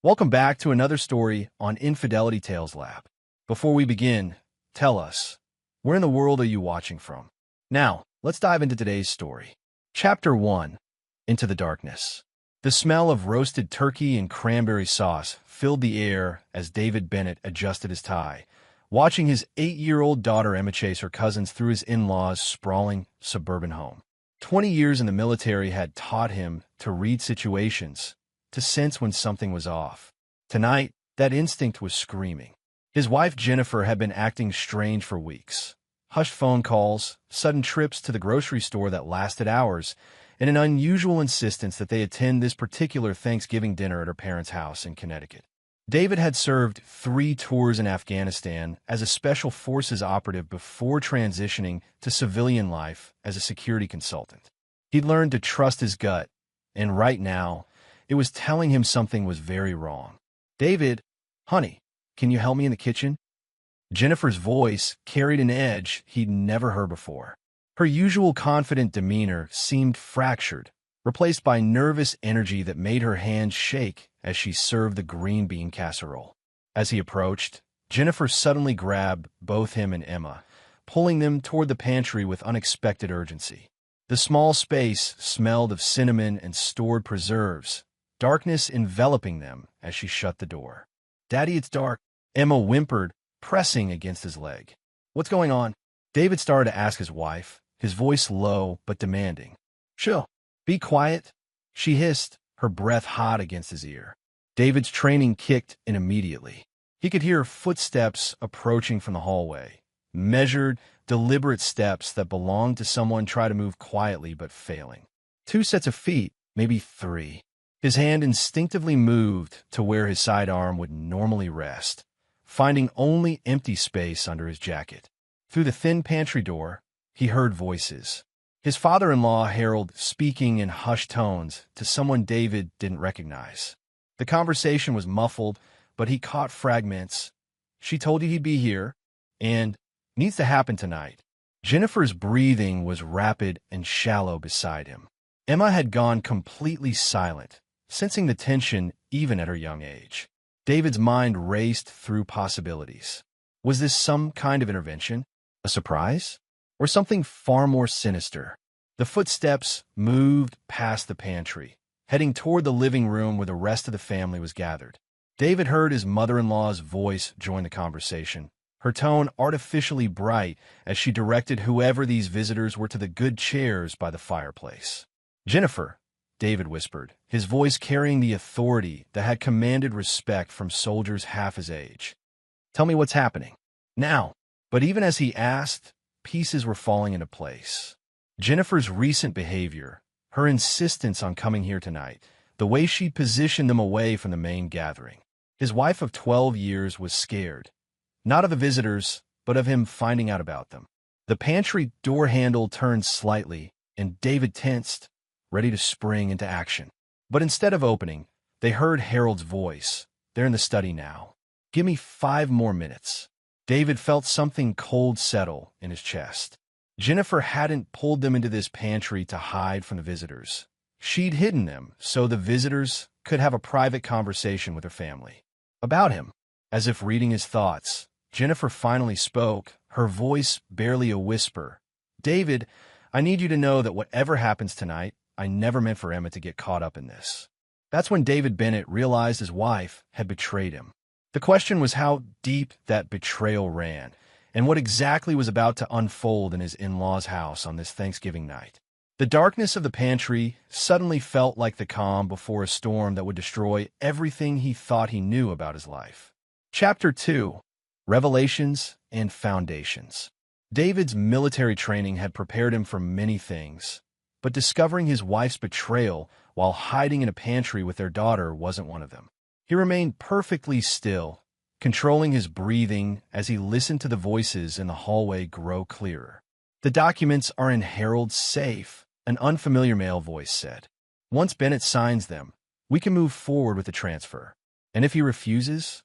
Welcome back to another story on Infidelity Tales Lab. Before we begin, tell us, where in the world are you watching from? Now, let's dive into today's story. Chapter 1, Into the Darkness. The smell of roasted turkey and cranberry sauce filled the air as David Bennett adjusted his tie, watching his 8-year-old daughter Emma chase her cousins through his in-laws' sprawling suburban home. 20 years in the military had taught him to read situations, to sense when something was off. Tonight, that instinct was screaming. His wife Jennifer had been acting strange for weeks. Hushed phone calls, sudden trips to the grocery store that lasted hours, and an unusual insistence that they attend this particular Thanksgiving dinner at her parents' house in Connecticut. David had served 3 tours in Afghanistan as a special forces operative before transitioning to civilian life as a security consultant. He'd learned to trust his gut, and right now, it was telling him something was very wrong. "David, honey, can you help me in the kitchen?" Jennifer's voice carried an edge he'd never heard before. Her usual confident demeanor seemed fractured, replaced by nervous energy that made her hands shake as she served the green bean casserole. As he approached, Jennifer suddenly grabbed both him and Emma, pulling them toward the pantry with unexpected urgency. The small space smelled of cinnamon and stored preserves, darkness enveloping them as she shut the door. "Daddy, it's dark," Emma whimpered, pressing against his leg. "What's going on?" David started to ask his wife, his voice low but demanding. "Chill. Be quiet," she hissed, her breath hot against his ear. David's training kicked in immediately. He could hear footsteps approaching from the hallway, measured, deliberate steps that belonged to someone trying to move quietly but failing. 2 sets of feet, maybe 3. His hand instinctively moved to where his sidearm would normally rest, finding only empty space under his jacket. Through the thin pantry door, he heard voices. His father-in-law, Harold, speaking in hushed tones to someone David didn't recognize. The conversation was muffled, but he caught fragments. "She told you he'd be here, and needs to happen tonight." Jennifer's breathing was rapid and shallow beside him. Emma had gone completely silent, sensing the tension even at her young age. David's mind raced through possibilities. Was this some kind of intervention? A surprise? Or something far more sinister? The footsteps moved past the pantry, heading toward the living room where the rest of the family was gathered. David heard his mother-in-law's voice join the conversation, her tone artificially bright as she directed whoever these visitors were to the good chairs by the fireplace. "Jennifer," David whispered, his voice carrying the authority that had commanded respect from soldiers half his age. "Tell me what's happening. Now." But even as he asked, pieces were falling into place. Jennifer's recent behavior, her insistence on coming here tonight, the way she positioned them away from the main gathering. His wife of 12 years was scared, not of the visitors, but of him finding out about them. The pantry door handle turned slightly, and David tensed, ready to spring into action. But instead of opening, they heard Harold's voice. "They're in the study now. Give me 5 more minutes." David felt something cold settle in his chest. Jennifer hadn't pulled them into this pantry to hide from the visitors. She'd hidden them so the visitors could have a private conversation with her family. About him. As if reading his thoughts, Jennifer finally spoke, her voice barely a whisper. "David, I need you to know that whatever happens tonight, I never meant for Emma to get caught up in this." That's when David Bennett realized his wife had betrayed him. The question was how deep that betrayal ran, and what exactly was about to unfold in his in-laws' house on this Thanksgiving night. The darkness of the pantry suddenly felt like the calm before a storm that would destroy everything he thought he knew about his life. Chapter 2, Revelations and Foundations. David's military training had prepared him for many things, but discovering his wife's betrayal while hiding in a pantry with their daughter wasn't one of them. He remained perfectly still, controlling his breathing as he listened to the voices in the hallway grow clearer. "The documents are in Harold's safe," an unfamiliar male voice said. "Once Bennett signs them, we can move forward with the transfer. And if he refuses?"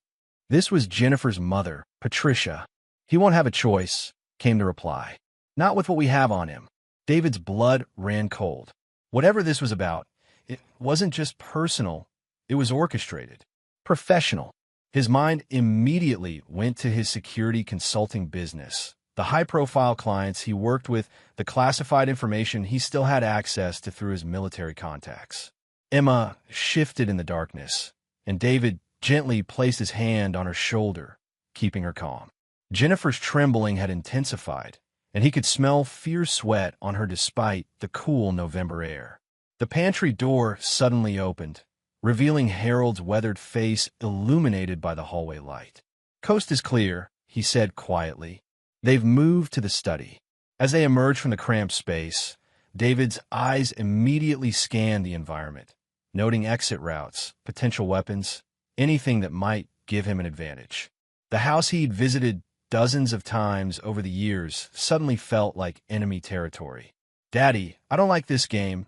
This was Jennifer's mother, Patricia. "He won't have a choice," came the reply. "Not with what we have on him." David's blood ran cold. Whatever this was about, it wasn't just personal, it was orchestrated. Professional. His mind immediately went to his security consulting business, the high-profile clients he worked with, the classified information he still had access to through his military contacts. Emma shifted in the darkness, and David gently placed his hand on her shoulder, keeping her calm. Jennifer's trembling had intensified, and he could smell fierce sweat on her despite the cool November air. The pantry door suddenly opened, revealing Harold's weathered face illuminated by the hallway light. "Coast is clear," he said quietly. "They've moved to the study." As they emerged from the cramped space, David's eyes immediately scanned the environment, noting exit routes, potential weapons, anything that might give him an advantage. The house he'd visited dozens of times over the years suddenly felt like enemy territory. "Daddy, I don't like this game,"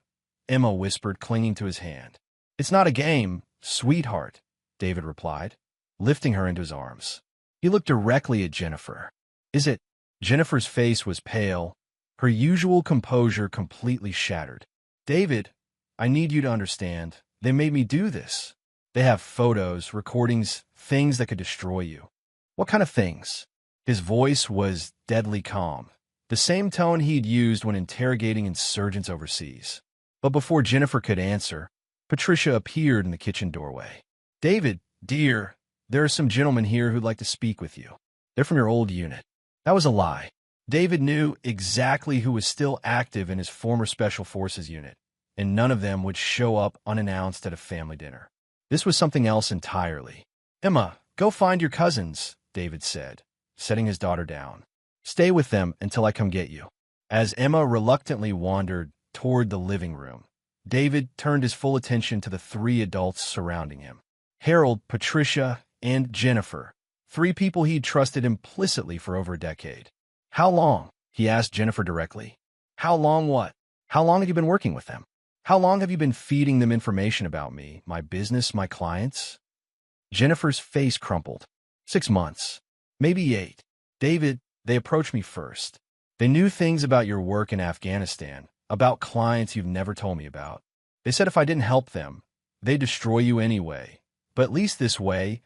Emma whispered, clinging to his hand. "It's not a game, sweetheart," David replied, lifting her into his arms. He looked directly at Jennifer. "Is it?" Jennifer's face was pale, her usual composure completely shattered. "David, I need you to understand. They made me do this. They have photos, recordings, things that could destroy you." "What kind of things?" His voice was deadly calm, the same tone he'd used when interrogating insurgents overseas. But before Jennifer could answer, Patricia appeared in the kitchen doorway. "David, dear, there are some gentlemen here who'd like to speak with you. They're from your old unit." That was a lie. David knew exactly who was still active in his former Special Forces unit, and none of them would show up unannounced at a family dinner. This was something else entirely. "Emma, go find your cousins," David said, setting his daughter down. "Stay with them until I come get you." As Emma reluctantly wandered toward the living room, David turned his full attention to the three adults surrounding him. Harold, Patricia, and Jennifer, three people he'd trusted implicitly for over a decade. "How long?" he asked Jennifer directly. "How long what? How long have you been working with them? How long have you been feeding them information about me, my business, my clients?" Jennifer's face crumpled. 6 months. Maybe 8. "David, they approached me first. They knew things about your work in Afghanistan, about clients you've never told me about. They said if I didn't help them, they'd destroy you anyway. But at least this way,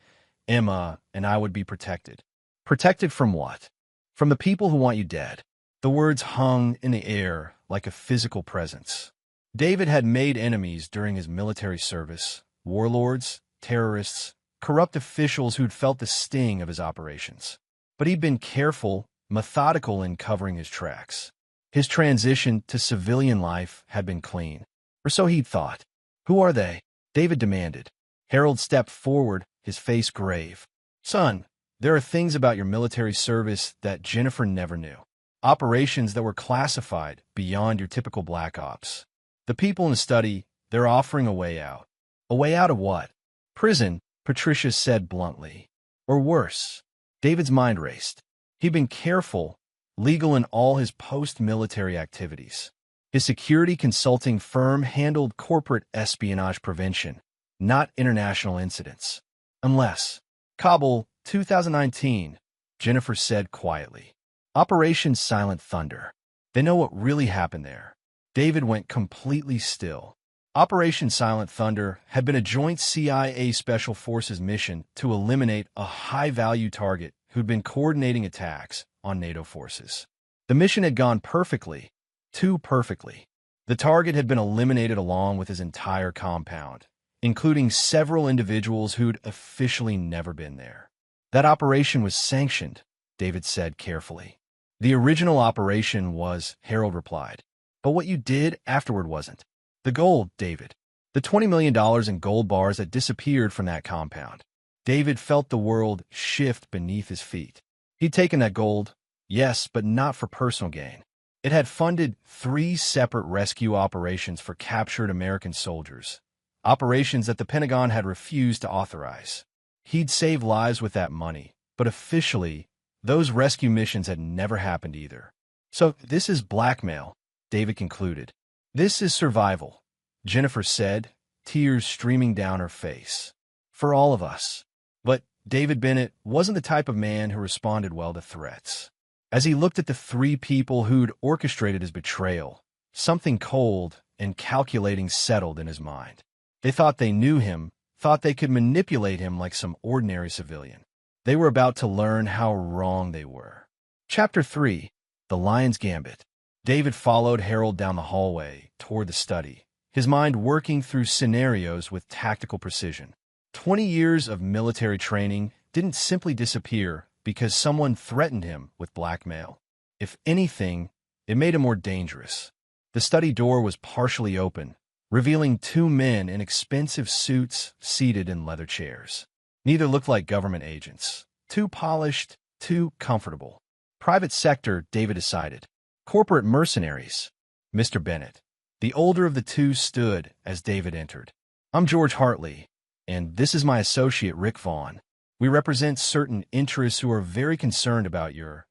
Emma and I would be protected." "Protected from what?" "From the people who want you dead." The words hung in the air like a physical presence. David had made enemies during his military service, warlords, terrorists, corrupt officials who'd felt the sting of his operations. But he'd been careful, methodical in covering his tracks. His transition to civilian life had been clean, or so he'd thought. "Who are they?" David demanded. Harold stepped forward, his face grave. "Son, there are things about your military service that Jennifer never knew. Operations that were classified beyond your typical black ops. The people in the study, they're offering a way out." "A way out of what?" "Prison," Patricia said bluntly. "Or worse." David's mind raced. He'd been careful, legal in all his post-military activities. His security consulting firm handled corporate espionage prevention, not international incidents. "Unless." "Kabul, 2019, Jennifer said quietly. "Operation Silent Thunder. They know what really happened there." David went completely still. Operation Silent Thunder had been a joint CIA Special Forces mission to eliminate a high-value target who'd been coordinating attacks on NATO forces. The mission had gone perfectly, too perfectly. The target had been eliminated along with his entire compound, including several individuals who'd officially never been there. "That operation was sanctioned," David said carefully. "The original operation was," Harold replied. "But what you did afterward wasn't. The gold, David. The $20 million in gold bars that disappeared from that compound." David felt the world shift beneath his feet. He'd taken that gold, yes, but not for personal gain. It had funded 3 separate rescue operations for captured American soldiers, operations that the Pentagon had refused to authorize. He'd saved lives with that money, but officially, those rescue missions had never happened either. "So this is blackmail," David concluded. "This is survival," Jennifer said, tears streaming down her face. "For all of us." But David Bennett wasn't the type of man who responded well to threats. As he looked at the 3 people who'd orchestrated his betrayal, something cold and calculating settled in his mind. They thought they knew him, thought they could manipulate him like some ordinary civilian. They were about to learn how wrong they were. Chapter 3. The Lion's Gambit. David followed Harold down the hallway toward the study, his mind working through scenarios with tactical precision. 20 years of military training didn't simply disappear because someone threatened him with blackmail. If anything, it made him more dangerous. The study door was partially open, revealing two men in expensive suits seated in leather chairs. Neither looked like government agents. Too polished, too comfortable. Private sector, David decided. Corporate mercenaries. Mr. Bennett. The older of the two stood as David entered. I'm George Hartley, and this is my associate Rick Vaughn. We represent certain interests who are very concerned about your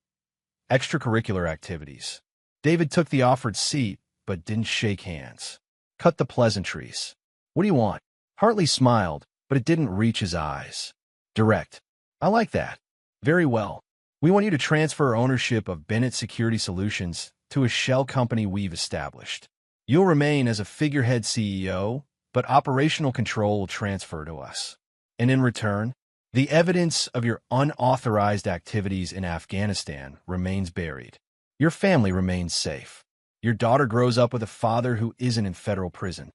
extracurricular activities. David took the offered seat, but didn't shake hands. Cut the pleasantries. What do you want? Hartley smiled, but it didn't reach his eyes. Direct. I like that. Very well. We want you to transfer ownership of Bennett Security Solutions to a shell company we've established. You'll remain as a figurehead CEO, but operational control will transfer to us. And in return, the evidence of your unauthorized activities in Afghanistan remains buried. Your family remains safe. Your daughter grows up with a father who isn't in federal prison.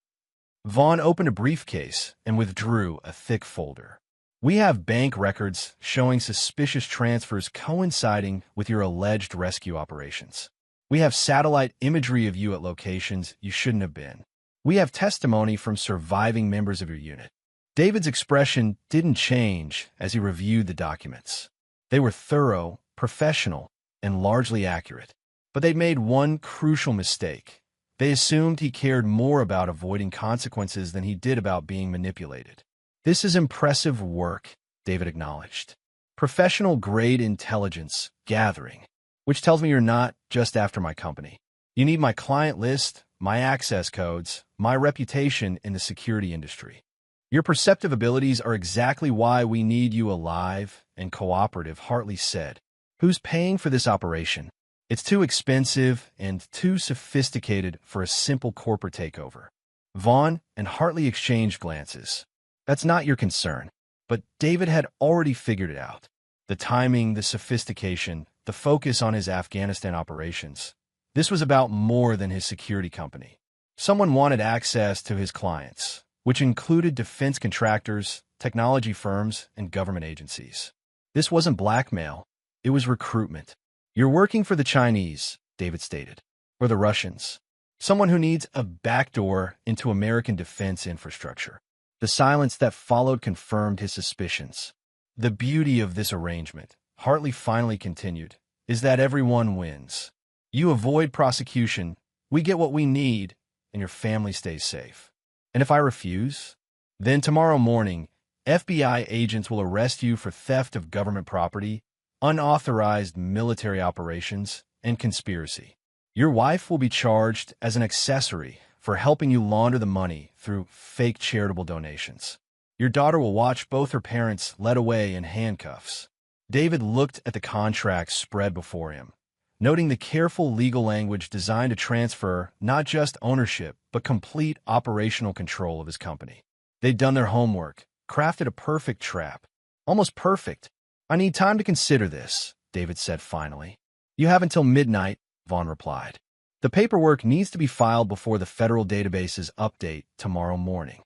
Vaughn opened a briefcase and withdrew a thick folder. We have bank records showing suspicious transfers coinciding with your alleged rescue operations. We have satellite imagery of you at locations you shouldn't have been. We have testimony from surviving members of your unit. David's expression didn't change as he reviewed the documents. They were thorough, professional, and largely accurate. But they made one crucial mistake. They assumed he cared more about avoiding consequences than he did about being manipulated. This is impressive work, David acknowledged. Professional-grade intelligence gathering, which tells me you're not just after my company. You need my client list, my access codes, my reputation in the security industry. Your perceptive abilities are exactly why we need you alive and cooperative, Hartley said. Who's paying for this operation? It's too expensive and too sophisticated for a simple corporate takeover. Vaughn and Hartley exchanged glances. That's not your concern. But David had already figured it out. The timing, the sophistication, the focus on his Afghanistan operations. This was about more than his security company. Someone wanted access to his clients, which included defense contractors, technology firms, and government agencies. This wasn't blackmail. It was recruitment. You're working for the Chinese, David stated, or the Russians. Someone who needs a backdoor into American defense infrastructure. The silence that followed confirmed his suspicions. The beauty of this arrangement, Hartley finally continued, is that everyone wins. You avoid prosecution, we get what we need, and your family stays safe. And if I refuse, then tomorrow morning, FBI agents will arrest you for theft of government property, unauthorized military operations, and conspiracy. Your wife will be charged as an accessory for helping you launder the money through fake charitable donations. Your daughter will watch both her parents led away in handcuffs. David looked at the contract spread before him, noting the careful legal language designed to transfer not just ownership, but complete operational control of his company. They'd done their homework, crafted a perfect trap. Almost perfect. I need time to consider this, David said finally. You have until midnight, Vaughn replied. The paperwork needs to be filed before the federal databases update tomorrow morning.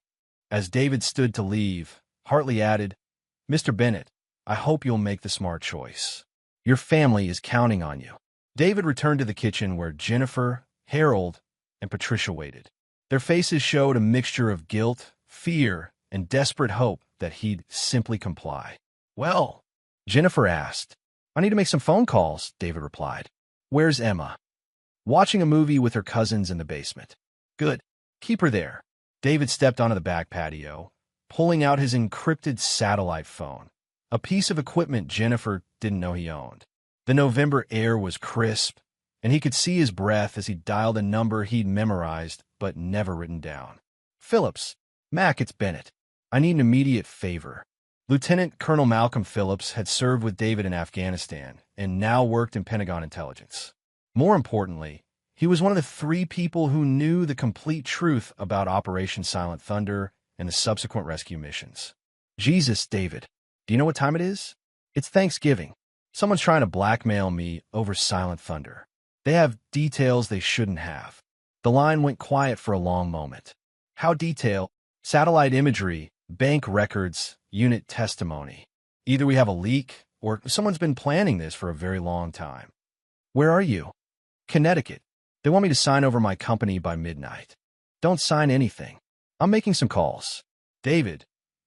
As David stood to leave, Hartley added, Mr. Bennett, I hope you'll make the smart choice. Your family is counting on you. David returned to the kitchen where Jennifer, Harold, and Patricia waited. Their faces showed a mixture of guilt, fear, and desperate hope that he'd simply comply. Well, Jennifer asked. I need to make some phone calls, David replied. Where's Emma? Watching a movie with her cousins in the basement. Good. Keep her there. David stepped onto the back patio, pulling out his encrypted satellite phone, a piece of equipment Jennifer didn't know he owned. The November air was crisp, and he could see his breath as he dialed a number he'd memorized but never written down. Phillips. Mac, it's Bennett. I need an immediate favor. Lieutenant Colonel Malcolm Phillips had served with David in Afghanistan and now worked in Pentagon intelligence. More importantly, he was one of the 3 people who knew the complete truth about Operation Silent Thunder and the subsequent rescue missions. Jesus, David, do you know what time it is? It's Thanksgiving. Someone's trying to blackmail me over Silent Thunder. They have details they shouldn't have. The line went quiet for a long moment. How detailed? Satellite imagery, bank records, unit testimony. Either we have a leak, or someone's been planning this for a very long time. Where are you? Connecticut. They want me to sign over my company by midnight. Don't sign anything. I'm making some calls. David,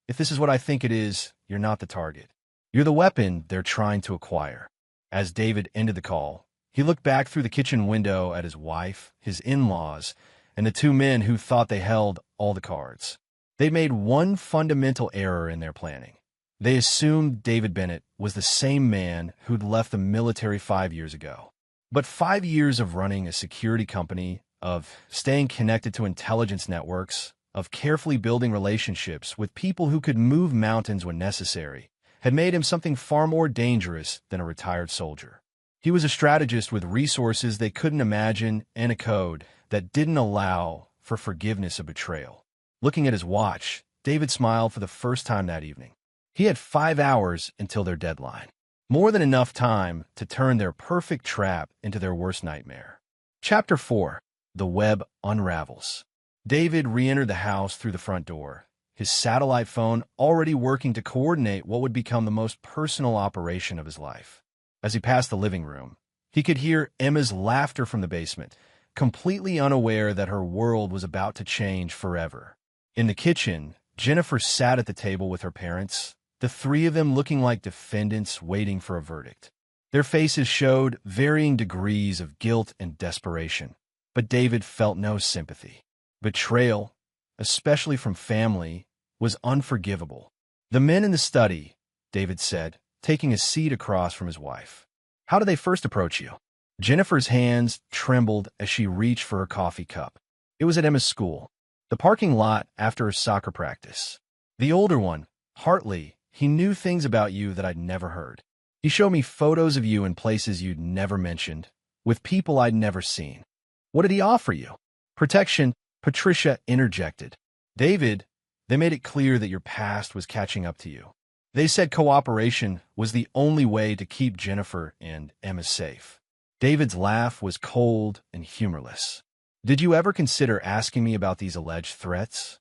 if this is what I think it is, you're not the target. You're the weapon they're trying to acquire. As David ended the call, he looked back through the kitchen window at his wife, his in-laws, and the two men who thought they held all the cards. They made one fundamental error in their planning. They assumed David Bennett was the same man who'd left the military 5 years ago. But 5 years of running a security company, of staying connected to intelligence networks, of carefully building relationships with people who could move mountains when necessary, had made him something far more dangerous than a retired soldier. He was a strategist with resources they couldn't imagine and a code that didn't allow for forgiveness of betrayal. Looking at his watch, David smiled for the first time that evening. He had 5 hours until their deadline. More than enough time to turn their perfect trap into their worst nightmare. Chapter 4. The Web Unravels. David re-entered the house through the front door, his satellite phone already working to coordinate what would become the most personal operation of his life. As he passed the living room, he could hear Emma's laughter from the basement, completely unaware that her world was about to change forever. In the kitchen, Jennifer sat at the table with her parents, the three of them looking like defendants waiting for a verdict. Their faces showed varying degrees of guilt and desperation, but David felt no sympathy. Betrayal, especially from family, was unforgivable. The men in the study, David said, taking a seat across from his wife. How did they first approach you? Jennifer's hands trembled as she reached for her coffee cup. It was at Emma's school, the parking lot after her soccer practice. The older one, Hartley, he knew things about you that I'd never heard. He showed me photos of you in places you'd never mentioned, with people I'd never seen. What did he offer you? Protection, Patricia interjected. David, they made it clear that your past was catching up to you. They said cooperation was the only way to keep Jennifer and Emma safe. David's laugh was cold and humorless. Did you ever consider asking me about these alleged threats?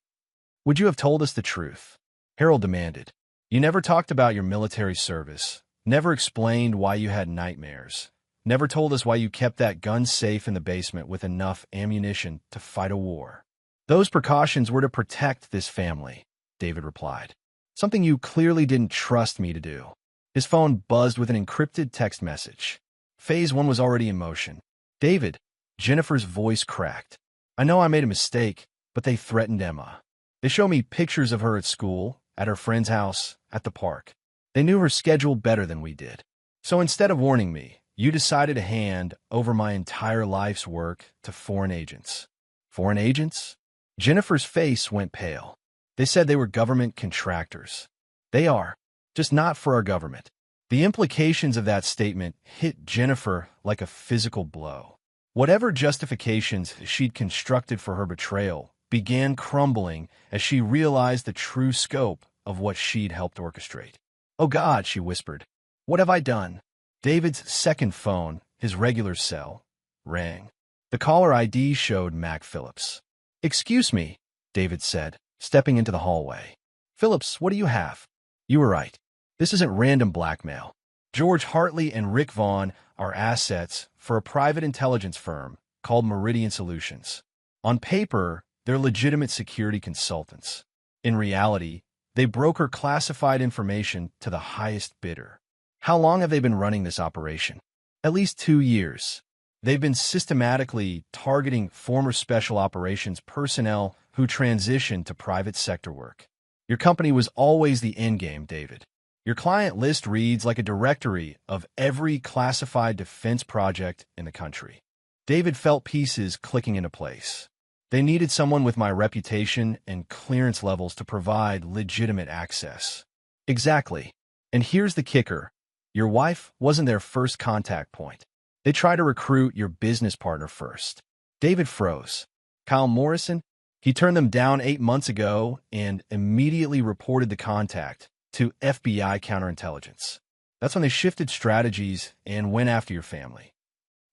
Would you have told us the truth? Harold demanded. You never talked about your military service, never explained why you had nightmares, never told us why you kept that gun safe in the basement with enough ammunition to fight a war. Those precautions were to protect this family, David replied. Something you clearly didn't trust me to do. His phone buzzed with an encrypted text message. Phase 1 was already in motion. David, Jennifer's voice cracked. I know I made a mistake, but they threatened Emma. They showed me pictures of her at school, at her friend's house, at the park. They knew her schedule better than we did. So instead of warning me, you decided to hand over my entire life's work to foreign agents. Foreign agents? Jennifer's face went pale. They said they were government contractors. They are, just not for our government. The implications of that statement hit Jennifer like a physical blow. Whatever justifications she'd constructed for her betrayal began crumbling as she realized the true scope of what she'd helped orchestrate. Oh God, she whispered. What have I done? David's second phone, his regular cell, rang. The caller ID showed Mac Phillips. Excuse me, David said, stepping into the hallway. Phillips, what do you have? You were right. This isn't random blackmail. George Hartley and Rick Vaughn are assets for a private intelligence firm called Meridian Solutions. On paper, they're legitimate security consultants. In reality, they broker classified information to the highest bidder. How long have they been running this operation? At least 2 years. They've been systematically targeting former special operations personnel who transitioned to private sector work. Your company was always the endgame, David. Your client list reads like a directory of every classified defense project in the country. David felt pieces clicking into place. They needed someone with my reputation and clearance levels to provide legitimate access. Exactly. And here's the kicker. Your wife wasn't their first contact point. They tried to recruit your business partner first. David froze. Kyle Morrison? He turned them down 8 months ago and immediately reported the contact to FBI counterintelligence. That's when they shifted strategies and went after your family.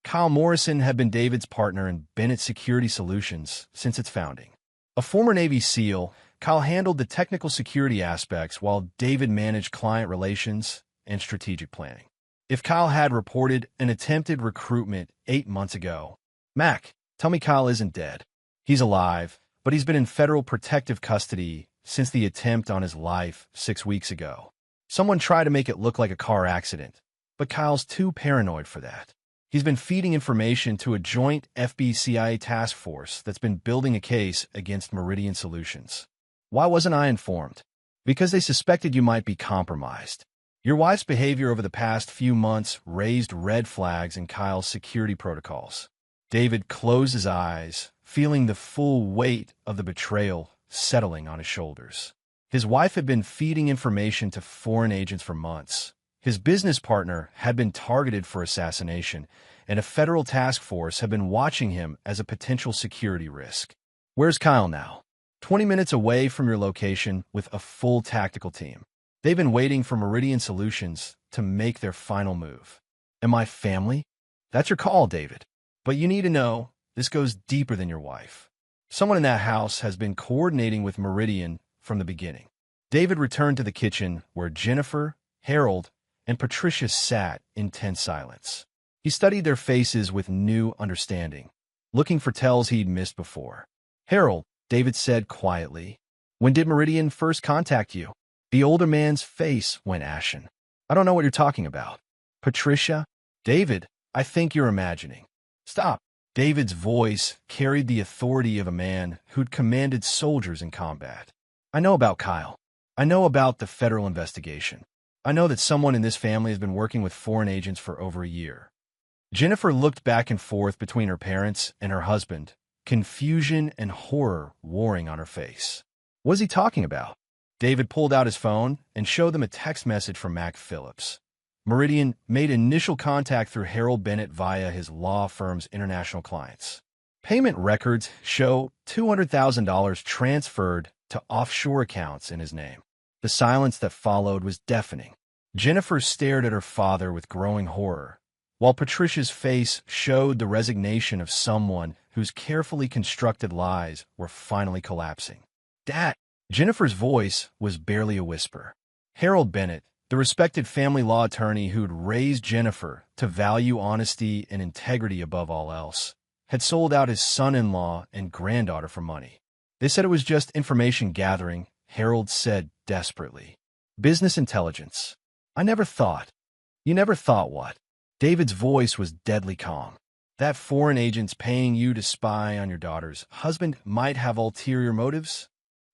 Kyle Morrison had been David's partner in Bennett Security Solutions since its founding. A former Navy SEAL, Kyle handled the technical security aspects while David managed client relations and strategic planning. If Kyle had reported an attempted recruitment 8 months ago, Mac, tell me Kyle isn't dead. He's alive, but he's been in federal protective custody since the attempt on his life 6 weeks ago. Someone tried to make it look like a car accident, but Kyle's too paranoid for that. He's been feeding information to a joint FBI task force that's been building a case against Meridian Solutions. Why wasn't I informed? Because they suspected you might be compromised. Your wife's behavior over the past few months raised red flags in Kyle's security protocols. David closed his eyes, feeling the full weight of the betrayal settling on his shoulders. His wife had been feeding information to foreign agents for months. His business partner had been targeted for assassination, and a federal task force had been watching him as a potential security risk. Where's Kyle now? 20 minutes away from your location with a full tactical team. They've been waiting for Meridian Solutions to make their final move. Am I family? That's your call, David. But you need to know, this goes deeper than your wife. Someone in that house has been coordinating with Meridian from the beginning. David returned to the kitchen where Jennifer, Harold, and Patricia sat in tense silence. He studied their faces with new understanding, looking for tells he'd missed before. Harold, David said quietly, when did Meridian first contact you? The older man's face went ashen. I don't know what you're talking about. Patricia? David, I think you're imagining. Stop. David's voice carried the authority of a man who'd commanded soldiers in combat. I know about Kyle. I know about the federal investigation. I know that someone in this family has been working with foreign agents for over a year. Jennifer looked back and forth between her parents and her husband, confusion and horror warring on her face. What is he talking about? David pulled out his phone and showed them a text message from Mac Phillips. Meridian made initial contact through Harold Bennett via his law firm's international clients. Payment records show $200,000 transferred to offshore accounts in his name. The silence that followed was deafening. Jennifer stared at her father with growing horror, while Patricia's face showed the resignation of someone whose carefully constructed lies were finally collapsing. Dad! Jennifer's voice was barely a whisper. Harold Bennett, the respected family law attorney who'd raised Jennifer to value honesty and integrity above all else, had sold out his son-in-law and granddaughter for money. They said it was just information gathering, Harold said desperately. Business intelligence. I never thought. You never thought what? David's voice was deadly calm. That foreign agent's paying you to spy on your daughter's husband might have ulterior motives?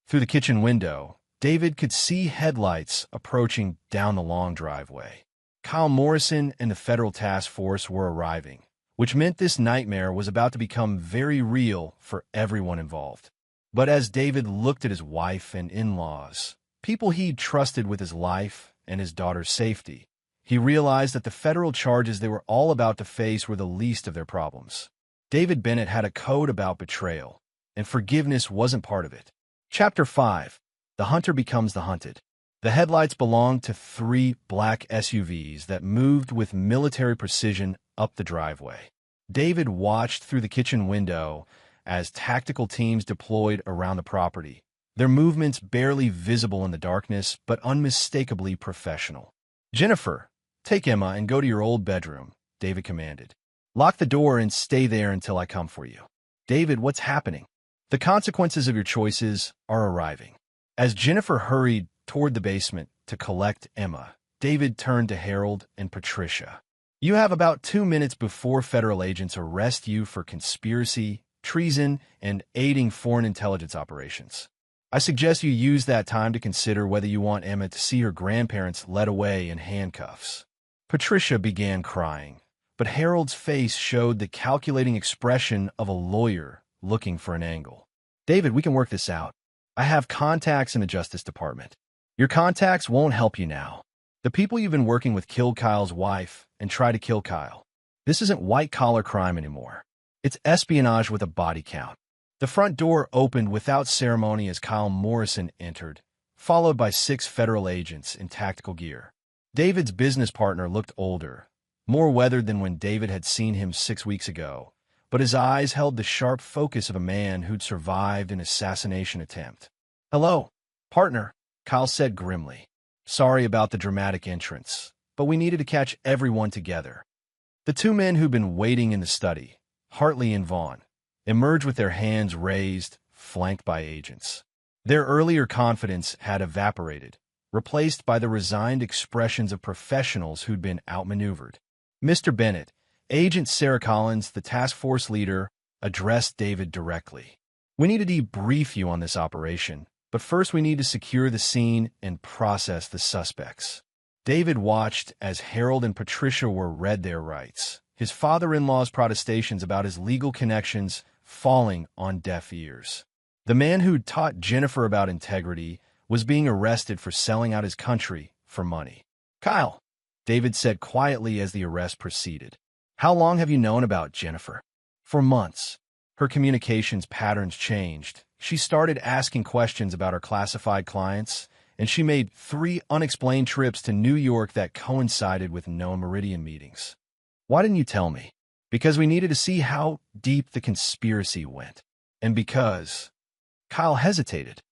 Through the kitchen window, David could see headlights approaching down the long driveway. Kyle Morrison and the federal task force were arriving, which meant this nightmare was about to become very real for everyone involved. But as David looked at his wife and in-laws, people he'd trusted with his life and his daughter's safety, he realized that the federal charges they were all about to face were the least of their problems. David Bennett had a code about betrayal, and forgiveness wasn't part of it. Chapter 5. The Hunter Becomes the Hunted. The headlights belonged to 3 black SUVs that moved with military precision up the driveway. David watched through the kitchen window as tactical teams deployed around the property, their movements barely visible in the darkness but unmistakably professional. Jennifer, take Emma and go to your old bedroom, David commanded. Lock the door and stay there until I come for you. David, what's happening? The consequences of your choices are arriving. As Jennifer hurried toward the basement to collect Emma, David turned to Harold and Patricia. You have about 2 minutes before federal agents arrest you for conspiracy, treason, and aiding foreign intelligence operations. I suggest you use that time to consider whether you want Emma to see her grandparents led away in handcuffs. Patricia began crying, but Harold's face showed the calculating expression of a lawyer looking for an angle. David, we can work this out. I have contacts in the Justice Department. Your contacts won't help you now. The people you've been working with killed Kyle's wife and tried to kill Kyle. This isn't white-collar crime anymore. It's espionage with a body count. The front door opened without ceremony as Kyle Morrison entered, followed by 6 federal agents in tactical gear. David's business partner looked older, more weathered than when David had seen him 6 weeks ago, but his eyes held the sharp focus of a man who'd survived an assassination attempt. "Hello, partner," Kyle said grimly. "Sorry about the dramatic entrance, but we needed to catch everyone together." The 2 men who'd been waiting in the study, Hartley and Vaughn, emerged with their hands raised, flanked by agents. Their earlier confidence had evaporated, replaced by the resigned expressions of professionals who'd been outmaneuvered. Mr. Bennett, Agent Sarah Collins, the task force leader, addressed David directly. "We need to debrief you on this operation, but first we need to secure the scene and process the suspects." David watched as Harold and Patricia were read their rights, his father-in-law's protestations about his legal connections falling on deaf ears. The man who'd taught Jennifer about integrity was being arrested for selling out his country for money. "Kyle," David said quietly as the arrest proceeded, "how long have you known about Jennifer?" "For months." Her communications patterns changed. She started asking questions about her classified clients, and she made 3 unexplained trips to New York that coincided with no Meridian meetings. "Why didn't you tell me?" "Because we needed to see how deep the conspiracy went. And because—" Kyle hesitated.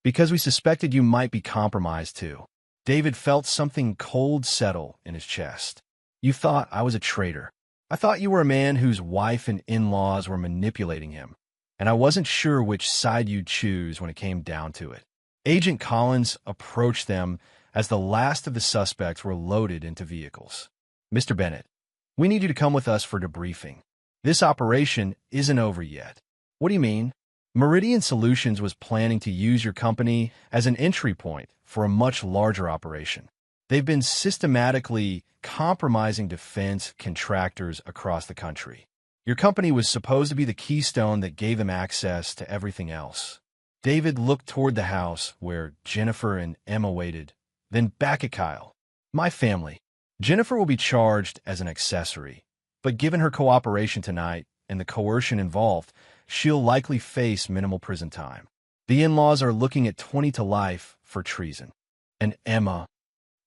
"Because we suspected you might be compromised too." David felt something cold settle in his chest. "You thought I was a traitor. I thought you were a man whose wife and in-laws were manipulating him, and I wasn't sure which side you'd choose when it came down to it." Agent Collins approached them as the last of the suspects were loaded into vehicles. "Mr. Bennett, we need you to come with us for debriefing. This operation isn't over yet." "What do you mean?" "Meridian Solutions was planning to use your company as an entry point for a much larger operation. They've been systematically compromising defense contractors across the country. Your company was supposed to be the keystone that gave them access to everything else." David looked toward the house where Jennifer and Emma waited, then back at Kyle. "My family. Jennifer will be charged as an accessory, but given her cooperation tonight and the coercion involved, she'll likely face minimal prison time. The in-laws are looking at 20 to life for treason. And Emma,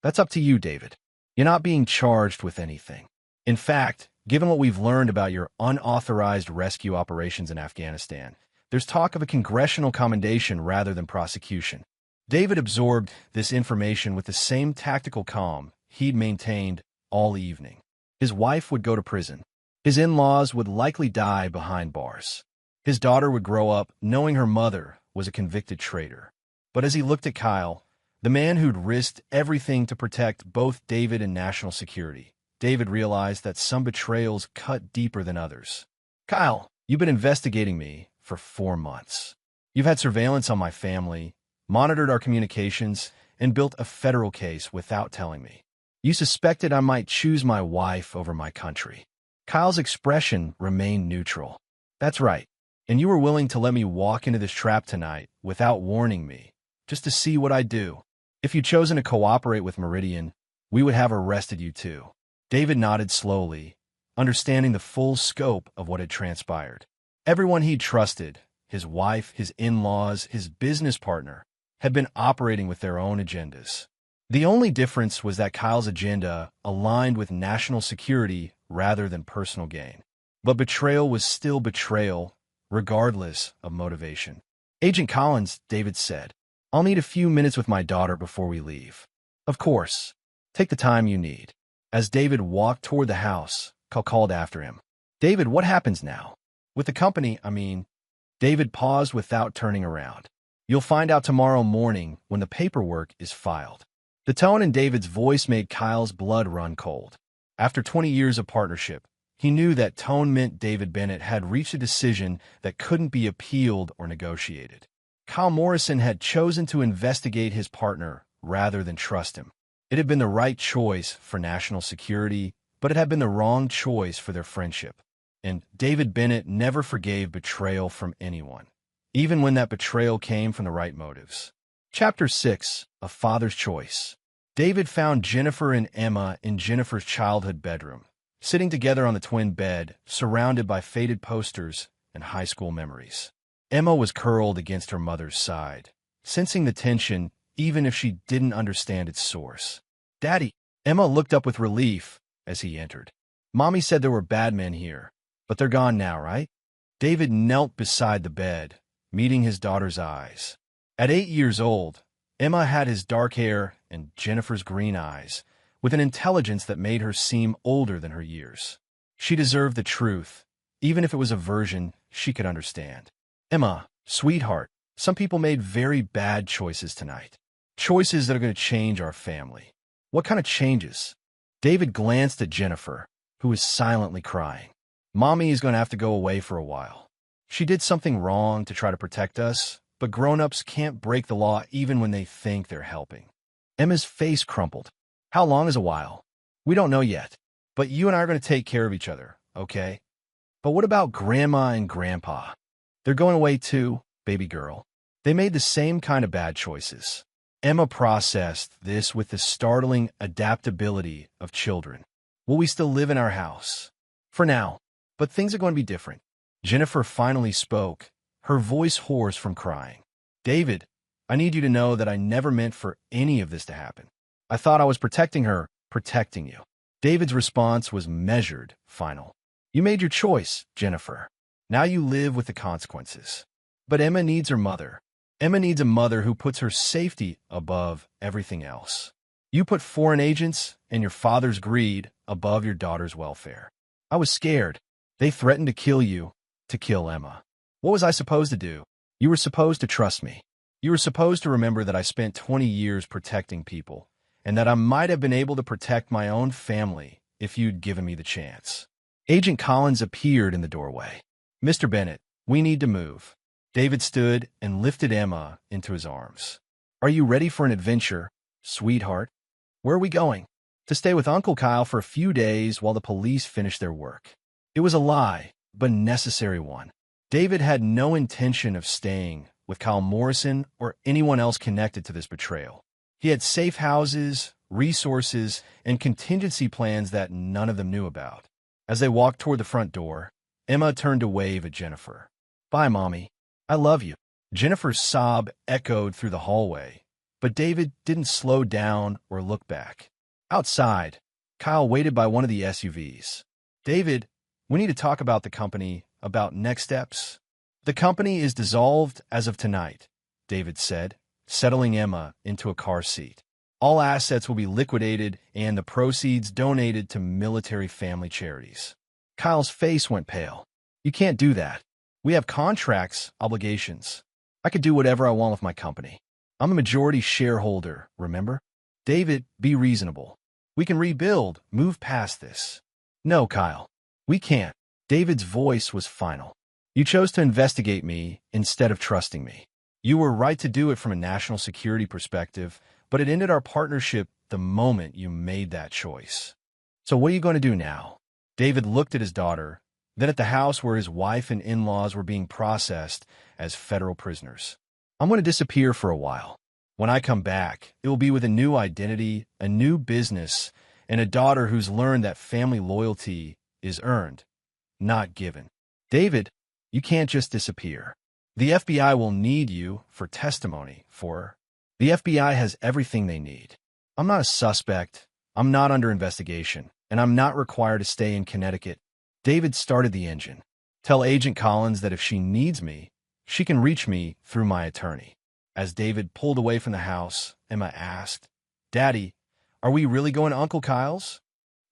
that's up to you, David. You're not being charged with anything. In fact, given what we've learned about your unauthorized rescue operations in Afghanistan, there's talk of a congressional commendation rather than prosecution." David absorbed this information with the same tactical calm he'd maintained all evening. His wife would go to prison. His in-laws would likely die behind bars. His daughter would grow up knowing her mother was a convicted traitor. But as he looked at Kyle, the man who'd risked everything to protect both David and national security, David realized that some betrayals cut deeper than others. "Kyle, you've been investigating me for 4 months. You've had surveillance on my family, monitored our communications, and built a federal case without telling me. You suspected I might choose my wife over my country." Kyle's expression remained neutral. "That's right. And you were willing to let me walk into this trap tonight without warning me, just to see what I'd do. If you'd chosen to cooperate with Meridian, we would have arrested you too." David nodded slowly, understanding the full scope of what had transpired. Everyone he'd trusted, his wife, his in-laws, his business partner, had been operating with their own agendas. The only difference was that Kyle's agenda aligned with national security rather than personal gain. But betrayal was still betrayal, regardless of motivation. "Agent Collins," David said, "I'll need a few minutes with my daughter before we leave." "Of course. Take the time you need." As David walked toward the house, Kyle called after him. "David, what happens now? With the company, I mean." David paused without turning around. "You'll find out tomorrow morning when the paperwork is filed." The tone in David's voice made Kyle's blood run cold. After 20 years of partnership, he knew that tone meant David Bennett had reached a decision that couldn't be appealed or negotiated. Kyle Morrison had chosen to investigate his partner rather than trust him. It had been the right choice for national security, but it had been the wrong choice for their friendship. And David Bennett never forgave betrayal from anyone, even when that betrayal came from the right motives. Chapter 6: A Father's Choice. David found Jennifer and Emma in Jennifer's childhood bedroom, sitting together on the twin bed, surrounded by faded posters and high school memories. Emma was curled against her mother's side, sensing the tension even if she didn't understand its source. "Daddy!" Emma looked up with relief as he entered. "Mommy said there were bad men here, but they're gone now, right?" David knelt beside the bed, meeting his daughter's eyes. At 8 years old, Emma had his dark hair and Jennifer's green eyes, with an intelligence that made her seem older than her years. She deserved the truth, even if it was a version she could understand. "Emma, sweetheart, some people made very bad choices tonight. Choices that are going to change our family." "What kind of changes?" David glanced at Jennifer, who was silently crying. "Mommy is going to have to go away for a while. She did something wrong to try to protect us, but grown-ups can't break the law even when they think they're helping." Emma's face crumpled. "How long is a while?" "We don't know yet, but you and I are going to take care of each other, okay?" "But what about Grandma and Grandpa? They're going away too, baby girl. They made the same kind of bad choices." Emma processed this with the startling adaptability of children. "Will we still live in our house?" "For now, but things are going to be different." Jennifer finally spoke, her voice hoarse from crying. "David, I need you to know that I never meant for any of this to happen. I thought I was protecting her, protecting you." David's response was measured, final. "You made your choice, Jennifer. Now you live with the consequences." But Emma needs her mother. Emma needs a mother who puts her safety above everything else. You put foreign agents and your father's greed above your daughter's welfare. I was scared. They threatened to kill you, to kill Emma. What was I supposed to do? You were supposed to trust me. You were supposed to remember that I spent 20 years protecting people, and that I might have been able to protect my own family if you'd given me the chance. Agent Collins appeared in the doorway. "Mr. Bennett, we need to move." David stood and lifted Emma into his arms. "Are you ready for an adventure, sweetheart?" "Where are we going?" "To stay with Uncle Kyle for a few days while the police finish their work." It was a lie, but necessary one. David had no intention of staying with Kyle Morrison or anyone else connected to this betrayal. He had safe houses, resources, and contingency plans that none of them knew about. As they walked toward the front door, Emma turned to wave at Jennifer. "Bye, Mommy. I love you." Jennifer's sob echoed through the hallway, but David didn't slow down or look back. Outside, Kyle waited by one of the SUVs. "David, we need to talk about the company, about next steps." "The company is dissolved as of tonight," David said, settling Emma into a car seat. "All assets will be liquidated and the proceeds donated to military family charities." Kyle's face went pale. "You can't do that. We have contracts, obligations. I could do whatever I want with my company. I'm a majority shareholder, remember?" "David, be reasonable. We can rebuild, move past this." "No, Kyle, we can't." David's voice was final. "You chose to investigate me instead of trusting me. You were right to do it from a national security perspective, but it ended our partnership the moment you made that choice. So what are you going to do now?" David looked at his daughter, then at the house where his wife and in-laws were being processed as federal prisoners. "I'm going to disappear for a while. When I come back, it will be with a new identity, a new business, and a daughter who's learned that family loyalty is earned, not given." "David, you can't just disappear. The FBI will need you for testimony, The FBI has everything they need. I'm not a suspect, I'm not under investigation, and I'm not required to stay in Connecticut." David started the engine. "Tell Agent Collins that if she needs me, she can reach me through my attorney." As David pulled away from the house, Emma asked, "Daddy, are we really going to Uncle Kyle's?"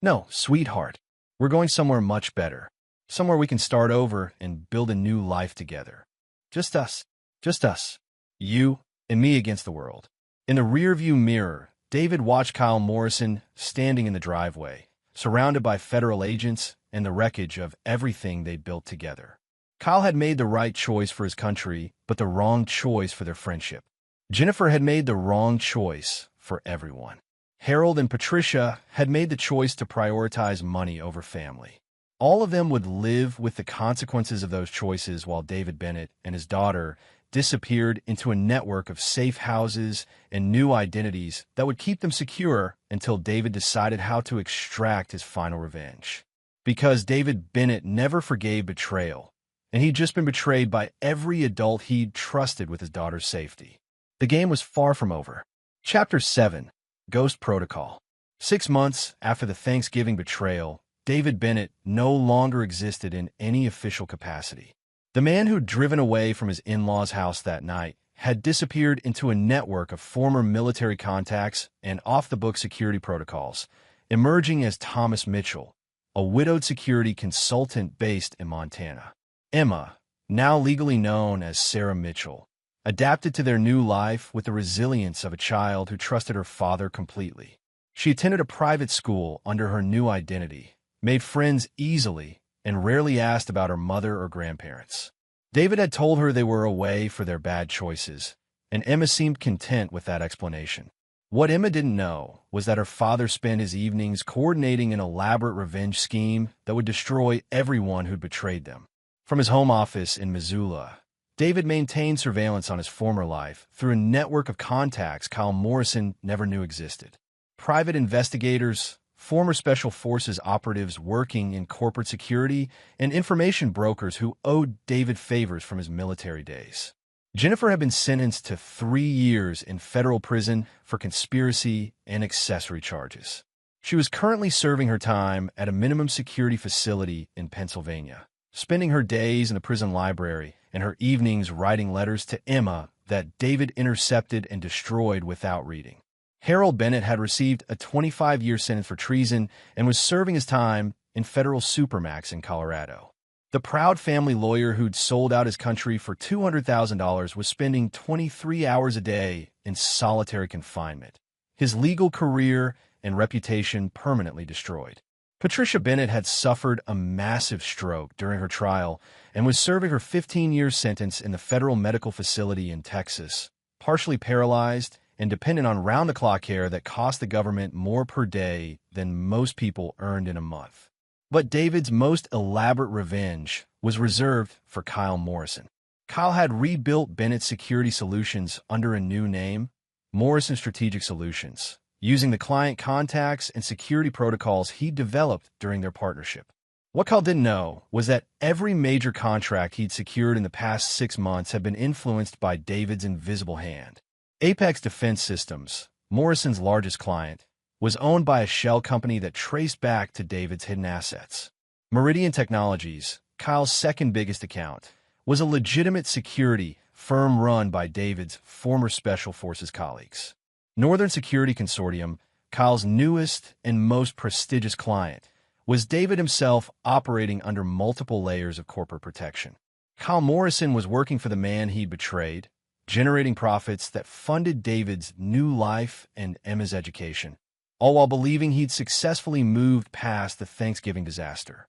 "No, sweetheart. We're going somewhere much better. Somewhere we can start over and build a new life together. Just us. Just us. You and me against the world." In the rearview mirror, David watched Kyle Morrison standing in the driveway, surrounded by federal agents and the wreckage of everything they built together. Kyle had made the right choice for his country, but the wrong choice for their friendship. Jennifer had made the wrong choice for everyone. Harold and Patricia had made the choice to prioritize money over family. All of them would live with the consequences of those choices while David Bennett and his daughter disappeared into a network of safe houses and new identities that would keep them secure until David decided how to extract his final revenge. Because David Bennett never forgave betrayal, and he'd just been betrayed by every adult he'd trusted with his daughter's safety. The game was far from over. Chapter 7, Ghost Protocol. 6 months after the Thanksgiving betrayal, David Bennett no longer existed in any official capacity. The man who'd driven away from his in-laws' house that night had disappeared into a network of former military contacts and off-the-book security protocols, emerging as Thomas Mitchell, a widowed security consultant based in Montana. Emma, now legally known as Sarah Mitchell, adapted to their new life with the resilience of a child who trusted her father completely. She attended a private school under her new identity, made friends easily, and rarely asked about her mother or grandparents. David had told her they were away for their bad choices, and Emma seemed content with that explanation. What Emma didn't know was that her father spent his evenings coordinating an elaborate revenge scheme that would destroy everyone who'd betrayed them. From his home office in Missoula, David maintained surveillance on his former life through a network of contacts Kyle Morrison never knew existed. Private investigators, former Special Forces operatives working in corporate security, and information brokers who owed David favors from his military days. Jennifer had been sentenced to 3 years in federal prison for conspiracy and accessory charges. She was currently serving her time at a minimum security facility in Pennsylvania, spending her days in the prison library and her evenings writing letters to Emma that David intercepted and destroyed without reading. Harold Bennett had received a 25-year sentence for treason and was serving his time in federal supermax in Colorado. The proud family lawyer who'd sold out his country for $200,000 was spending 23 hours a day in solitary confinement, his legal career and reputation permanently destroyed. Patricia Bennett had suffered a massive stroke during her trial and was serving her 15-year sentence in the federal medical facility in Texas, partially paralyzed and dependent on round-the-clock care that cost the government more per day than most people earned in a month. But David's most elaborate revenge was reserved for Kyle Morrison. Kyle had rebuilt Bennett's security solutions under a new name, Morrison Strategic Solutions, using the client contacts and security protocols he developed during their partnership. What Kyle didn't know was that every major contract he'd secured in the past 6 months had been influenced by David's invisible hand. Apex Defense Systems, Morrison's largest client, was owned by a shell company that traced back to David's hidden assets. Meridian Technologies, Kyle's second biggest account, was a legitimate security firm run by David's former Special Forces colleagues. Northern Security Consortium, Kyle's newest and most prestigious client, was David himself operating under multiple layers of corporate protection. Kyle Morrison was working for the man he'd betrayed, generating profits that funded David's new life and Emma's education, all while believing he'd successfully moved past the Thanksgiving disaster.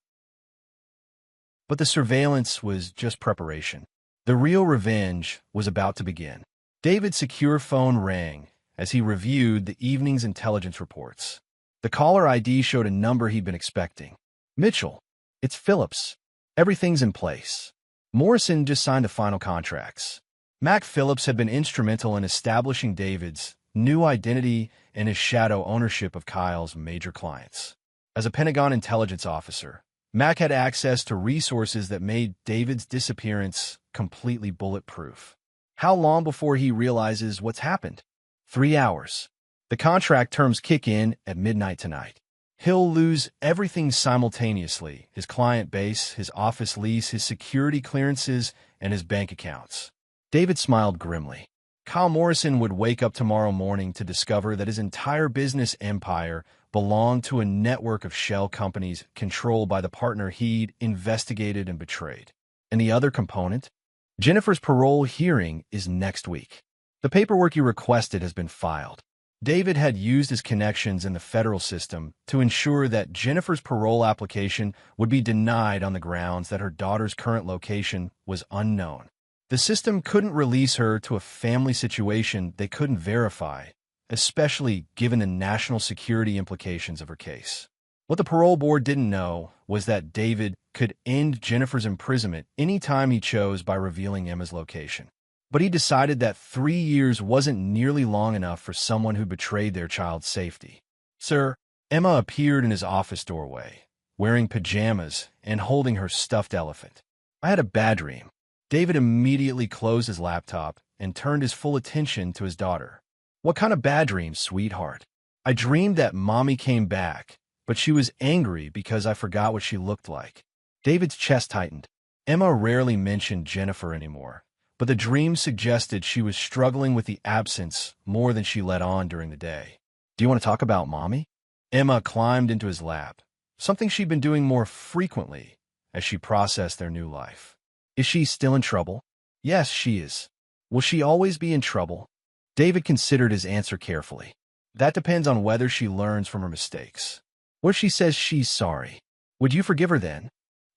But the surveillance was just preparation. The real revenge was about to begin. David's secure phone rang as he reviewed the evening's intelligence reports. The caller ID showed a number he'd been expecting. Mitchell, it's Phillips. Everything's in place. Morrison just signed the final contracts. Mac Phillips had been instrumental in establishing David's new identity and his shadow ownership of Kyle's major clients. As a Pentagon intelligence officer, Mac had access to resources that made David's disappearance completely bulletproof. How long before he realizes what's happened? 3 hours. The contract terms kick in at midnight tonight. He'll lose everything simultaneously: his client base, his office lease, his security clearances, and his bank accounts. David smiled grimly. Kyle Morrison would wake up tomorrow morning to discover that his entire business empire belonged to a network of shell companies controlled by the partner he'd investigated and betrayed. And the other component? Jennifer's parole hearing is next week. The paperwork you requested has been filed. David had used his connections in the federal system to ensure that Jennifer's parole application would be denied on the grounds that her daughter's current location was unknown. The system couldn't release her to a family situation they couldn't verify, especially given the national security implications of her case. What the parole board didn't know was that David could end Jennifer's imprisonment any time he chose by revealing Emma's location. But he decided that 3 years wasn't nearly long enough for someone who betrayed their child's safety. Sir, Emma appeared in his office doorway, wearing pajamas and holding her stuffed elephant. I had a bad dream. David immediately closed his laptop and turned his full attention to his daughter. What kind of bad dream, sweetheart? I dreamed that mommy came back, but she was angry because I forgot what she looked like. David's chest tightened. Emma rarely mentioned Jennifer anymore, but the dream suggested she was struggling with the absence more than she let on during the day. Do you want to talk about mommy? Emma climbed into his lap, something she'd been doing more frequently as she processed their new life. Is she still in trouble? Yes, she is. Will she always be in trouble? David considered his answer carefully. That depends on whether she learns from her mistakes. What if she says she's sorry? Would you forgive her then?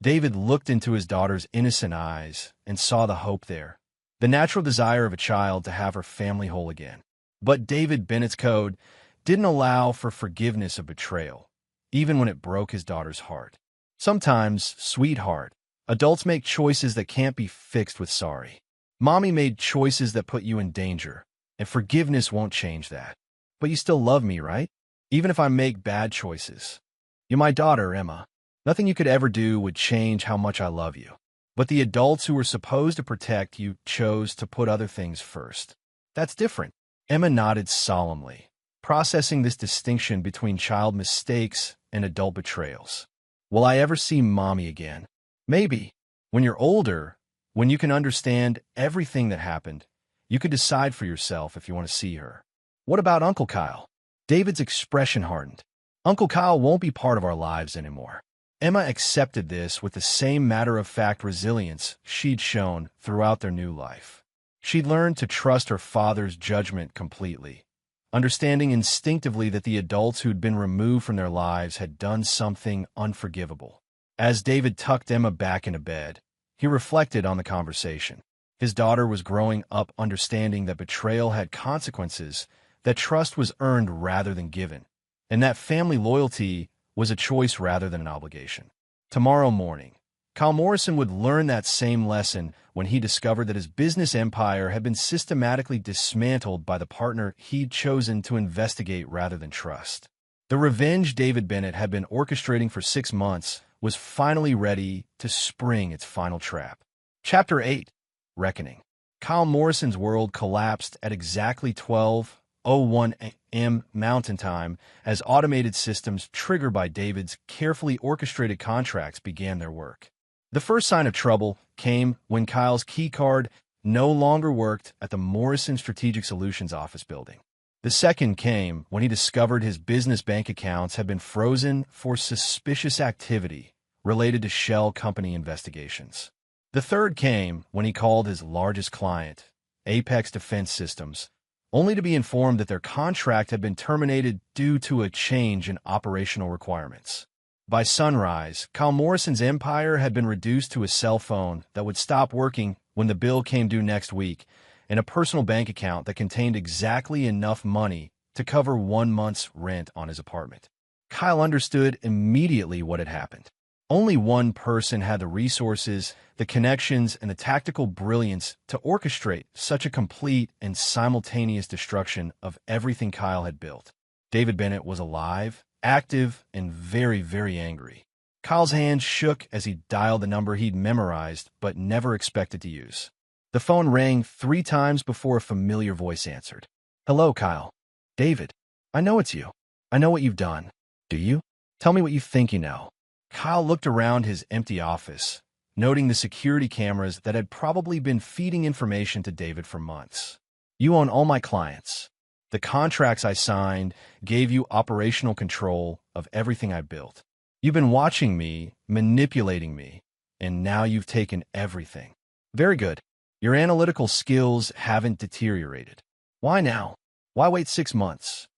David looked into his daughter's innocent eyes and saw the hope there, the natural desire of a child to have her family whole again. But David Bennett's code didn't allow for forgiveness of betrayal, even when it broke his daughter's heart. Sometimes, sweetheart, adults make choices that can't be fixed with sorry. Mommy made choices that put you in danger, and forgiveness won't change that. But you still love me, right? Even if I make bad choices. You're my daughter, Emma. Nothing you could ever do would change how much I love you. But the adults who were supposed to protect you chose to put other things first. That's different. Emma nodded solemnly, processing this distinction between child mistakes and adult betrayals. Will I ever see mommy again? Maybe. When you're older, when you can understand everything that happened, you could decide for yourself if you want to see her. What about Uncle Kyle? David's expression hardened. Uncle Kyle won't be part of our lives anymore. Emma accepted this with the same matter-of-fact resilience she'd shown throughout their new life. She'd learned to trust her father's judgment completely, understanding instinctively that the adults who'd been removed from their lives had done something unforgivable. As David tucked Emma back into bed, he reflected on the conversation. His daughter was growing up understanding that betrayal had consequences, that trust was earned rather than given, and that family loyalty was a choice rather than an obligation. Tomorrow morning, Kyle Morrison would learn that same lesson when he discovered that his business empire had been systematically dismantled by the partner he'd chosen to investigate rather than trust. The revenge David Bennett had been orchestrating for 6 months was finally ready to spring its final trap. Chapter 8. Reckoning. Kyle Morrison's world collapsed at exactly 12:01 a.m. Mountain Time as automated systems triggered by David's carefully orchestrated contracts began their work. The first sign of trouble came when Kyle's keycard no longer worked at the Morrison Strategic Solutions office building. The second came when he discovered his business bank accounts had been frozen for suspicious activity related to shell company investigations. The third came when he called his largest client, Apex Defense Systems, only to be informed that their contract had been terminated due to a change in operational requirements. By sunrise, Kyle Morrison's empire had been reduced to a cell phone that would stop working when the bill came due next week, and a personal bank account that contained exactly enough money to cover 1 month's rent on his apartment. Kyle understood immediately what had happened. Only one person had the resources, the connections, and the tactical brilliance to orchestrate such a complete and simultaneous destruction of everything Kyle had built. David Bennett was alive, active, and very, very angry. Kyle's hands shook as he dialed the number he'd memorized but never expected to use. The phone rang 3 times before a familiar voice answered. Hello, Kyle. David. I know it's you. I know what you've done. Do you? Tell me what you think you know. Kyle looked around his empty office, noting the security cameras that had probably been feeding information to David for months. You own all my clients. The contracts I signed gave you operational control of everything I built. You've been watching me, manipulating me, and now you've taken everything. Very good. Your analytical skills haven't deteriorated. Why now? Why wait 6 months?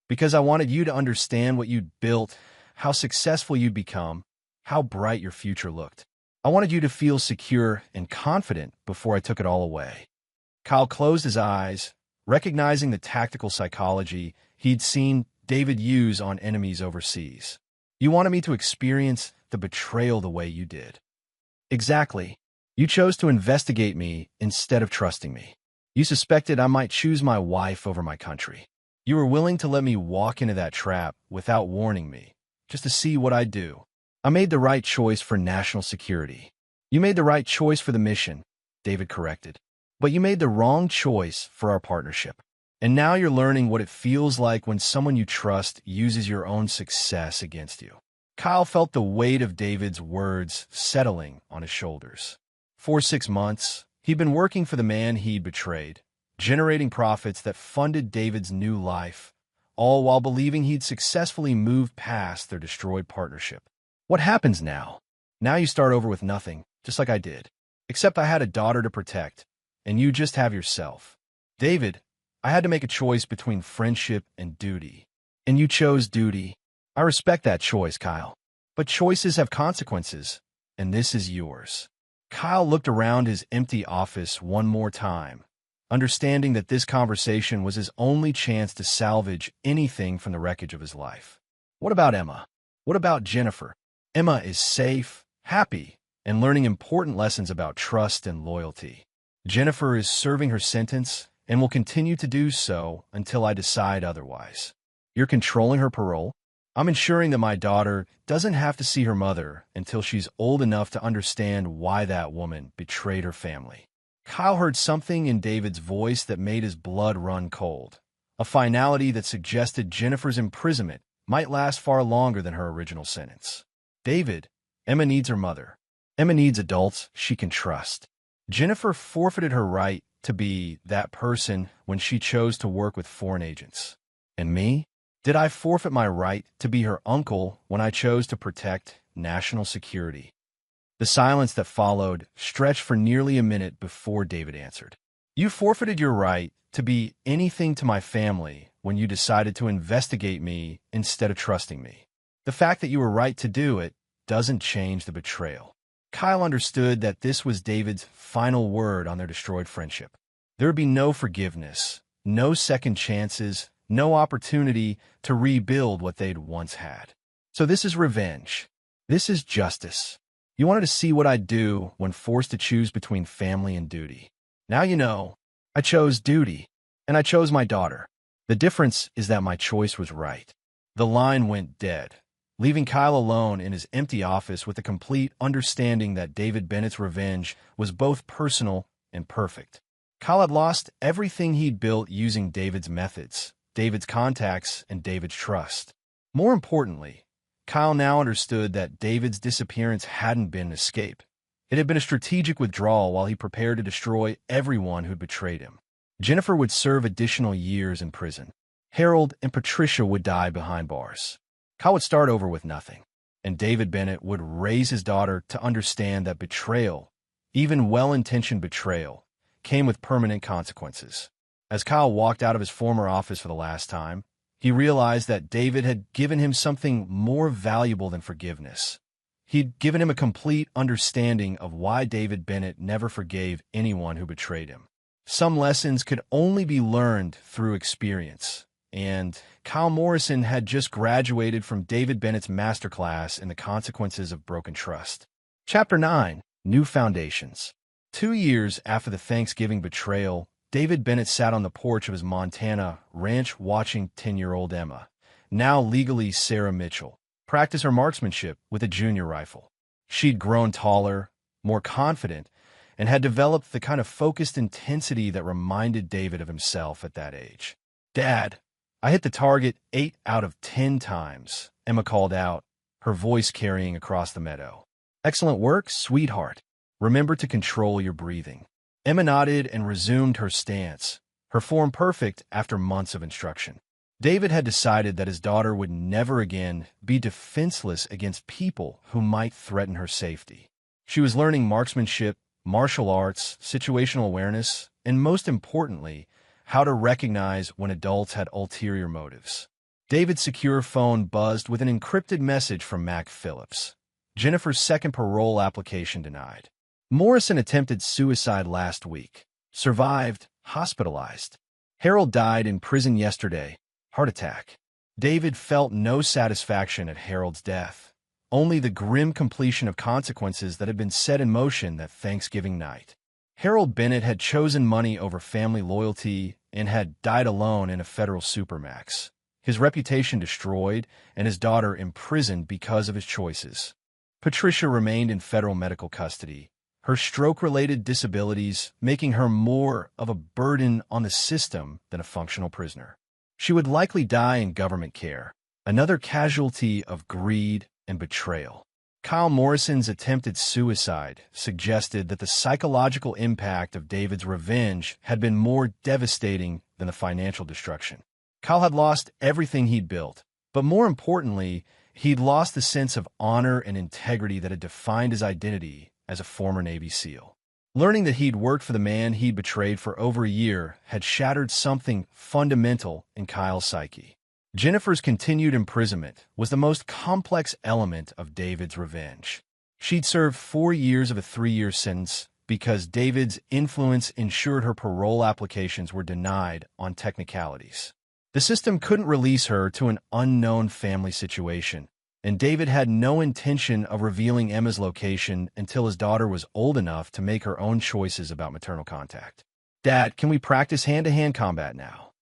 Because I wanted you to understand what you'd built, how successful you'd become, how bright your future looked. I wanted you to feel secure and confident before I took it all away. Kyle closed his eyes, recognizing the tactical psychology he'd seen David use on enemies overseas. You wanted me to experience the betrayal the way you did. Exactly. You chose to investigate me instead of trusting me. You suspected I might choose my wife over my country. You were willing to let me walk into that trap without warning me, just to see what I'd do. I made the right choice for national security. You made the right choice for the mission, David corrected. But you made the wrong choice for our partnership. And now you're learning what it feels like when someone you trust uses your own success against you. Kyle felt the weight of David's words settling on his shoulders. For 6 months, he'd been working for the man he'd betrayed, generating profits that funded David's new life, all while believing he'd successfully moved past their destroyed partnership. What happens now? Now you start over with nothing, just like I did. Except I had a daughter to protect, and you just have yourself. David, I had to make a choice between friendship and duty. And you chose duty. I respect that choice, Kyle. But choices have consequences, and this is yours. Kyle looked around his empty office one more time, understanding that this conversation was his only chance to salvage anything from the wreckage of his life. What about Emma? What about Jennifer? Emma is safe, happy, and learning important lessons about trust and loyalty. Jennifer is serving her sentence and will continue to do so until I decide otherwise. You're controlling her parole? I'm ensuring that my daughter doesn't have to see her mother until she's old enough to understand why that woman betrayed her family. Kyle heard something in David's voice that made his blood run cold, a finality that suggested Jennifer's imprisonment might last far longer than her original sentence. David, Emma needs her mother. Emma needs adults she can trust. Jennifer forfeited her right to be that person when she chose to work with foreign agents. And me? Did I forfeit my right to be her uncle when I chose to protect national security? The silence that followed stretched for nearly a minute before David answered. You forfeited your right to be anything to my family when you decided to investigate me instead of trusting me. The fact that you were right to do it doesn't change the betrayal. Kyle understood that this was David's final word on their destroyed friendship. There would be no forgiveness, no second chances, no opportunity to rebuild what they'd once had. So this is revenge. This is justice. You wanted to see what I'd do when forced to choose between family and duty. Now you know. I chose duty, and I chose my daughter. The difference is that my choice was right. The line went dead, leaving Kyle alone in his empty office with a complete understanding that David Bennett's revenge was both personal and perfect. Kyle had lost everything he'd built using David's methods, David's contacts, and David's trust. More importantly, Kyle now understood that David's disappearance hadn't been an escape. It had been a strategic withdrawal while he prepared to destroy everyone who'd betrayed him. Jennifer would serve additional years in prison. Harold and Patricia would die behind bars. Kyle would start over with nothing, and David Bennett would raise his daughter to understand that betrayal, even well-intentioned betrayal, came with permanent consequences. As Kyle walked out of his former office for the last time, he realized that David had given him something more valuable than forgiveness. He'd given him a complete understanding of why David Bennett never forgave anyone who betrayed him. Some lessons could only be learned through experience, and Kyle Morrison had just graduated from David Bennett's masterclass in the consequences of broken trust. Chapter 9, New Foundations. 2 years after the Thanksgiving betrayal, David Bennett sat on the porch of his Montana ranch watching 10-year-old Emma, now legally Sarah Mitchell, practice her marksmanship with a junior rifle. She'd grown taller, more confident, and had developed the kind of focused intensity that reminded David of himself at that age. "Dad, I hit the target 8 out of 10 times, Emma called out, her voice carrying across the meadow. "Excellent work, sweetheart. Remember to control your breathing." Emma nodded and resumed her stance, her form perfect after months of instruction. David had decided that his daughter would never again be defenseless against people who might threaten her safety. She was learning marksmanship, martial arts, situational awareness, and most importantly, how to recognize when adults had ulterior motives. David's secure phone buzzed with an encrypted message from Mac Phillips. Jennifer's second parole application denied. Morrison attempted suicide last week. Survived, hospitalized. Harold died in prison yesterday. Heart attack. David felt no satisfaction at Harold's death, only the grim completion of consequences that had been set in motion that Thanksgiving night. Harold Bennett had chosen money over family loyalty and had died alone in a federal supermax. His reputation destroyed and his daughter imprisoned because of his choices. Patricia remained in federal medical custody, her stroke-related disabilities making her more of a burden on the system than a functional prisoner. She would likely die in government care, another casualty of greed and betrayal. Kyle Morrison's attempted suicide suggested that the psychological impact of David's revenge had been more devastating than the financial destruction. Kyle had lost everything he'd built, but more importantly, he'd lost the sense of honor and integrity that had defined his identity as a former Navy SEAL. Learning that he'd worked for the man he'd betrayed for over a year had shattered something fundamental in Kyle's psyche. Jennifer's continued imprisonment was the most complex element of David's revenge. She'd served 4 years of a 3-year sentence because David's influence ensured her parole applications were denied on technicalities. The system couldn't release her to an unknown family situation, and David had no intention of revealing Emma's location until his daughter was old enough to make her own choices about maternal contact. "Dad, can we practice hand-to-hand combat now?"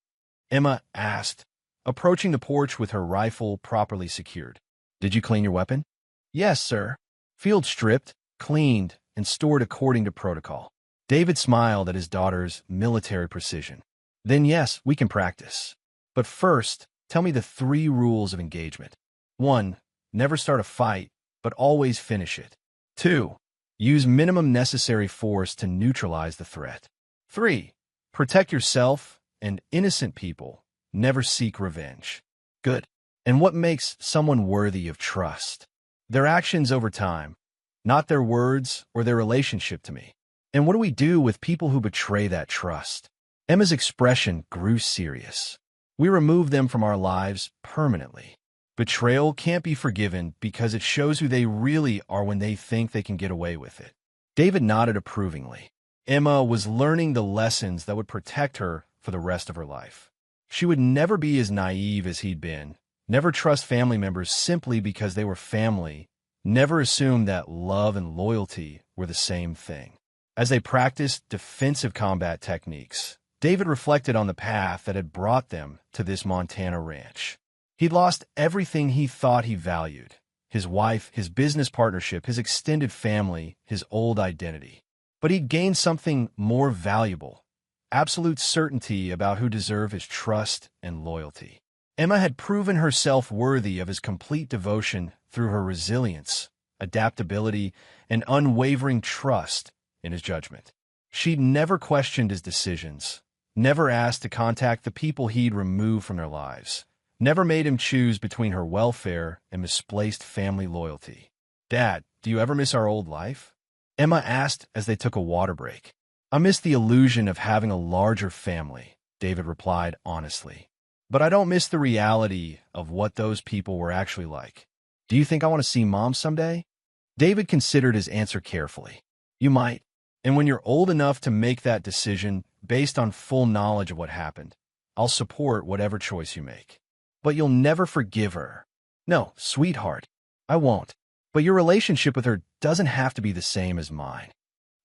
Emma asked, approaching the porch with her rifle properly secured. "Did you clean your weapon?" "Yes, sir. Field stripped, cleaned, and stored according to protocol." David smiled at his daughter's military precision. "Then yes, we can practice. But first, tell me the 3 rules of engagement. 1. Never start a fight, but always finish it. 2. Use minimum necessary force to neutralize the threat. 3. Protect yourself and innocent people. Never seek revenge." "Good. And what makes someone worthy of trust?" "Their actions over time, not their words or their relationship to me." "And what do we do with people who betray that trust?" Emma's expression grew serious. "We remove them from our lives permanently. Betrayal can't be forgiven because it shows who they really are when they think they can get away with it." David nodded approvingly. Emma was learning the lessons that would protect her for the rest of her life. She would never be as naive as he'd been, never trust family members simply because they were family, never assume that love and loyalty were the same thing. As they practiced defensive combat techniques, David reflected on the path that had brought them to this Montana ranch. He'd lost everything he thought he valued: his wife, his business partnership, his extended family, his old identity. But he'd gained something more valuable: absolute certainty about who deserved his trust and loyalty. Emma had proven herself worthy of his complete devotion through her resilience, adaptability, and unwavering trust in his judgment. She'd never questioned his decisions, never asked to contact the people he'd removed from their lives, never made him choose between her welfare and misplaced family loyalty. "Dad, do you ever miss our old life?" Emma asked as they took a water break. "I miss the illusion of having a larger family," David replied honestly. "But I don't miss the reality of what those people were actually like." "Do you think I want to see Mom someday?" David considered his answer carefully. "You might. And when you're old enough to make that decision based on full knowledge of what happened, I'll support whatever choice you make. But you'll never forgive her." "No, sweetheart, I won't. But your relationship with her doesn't have to be the same as mine."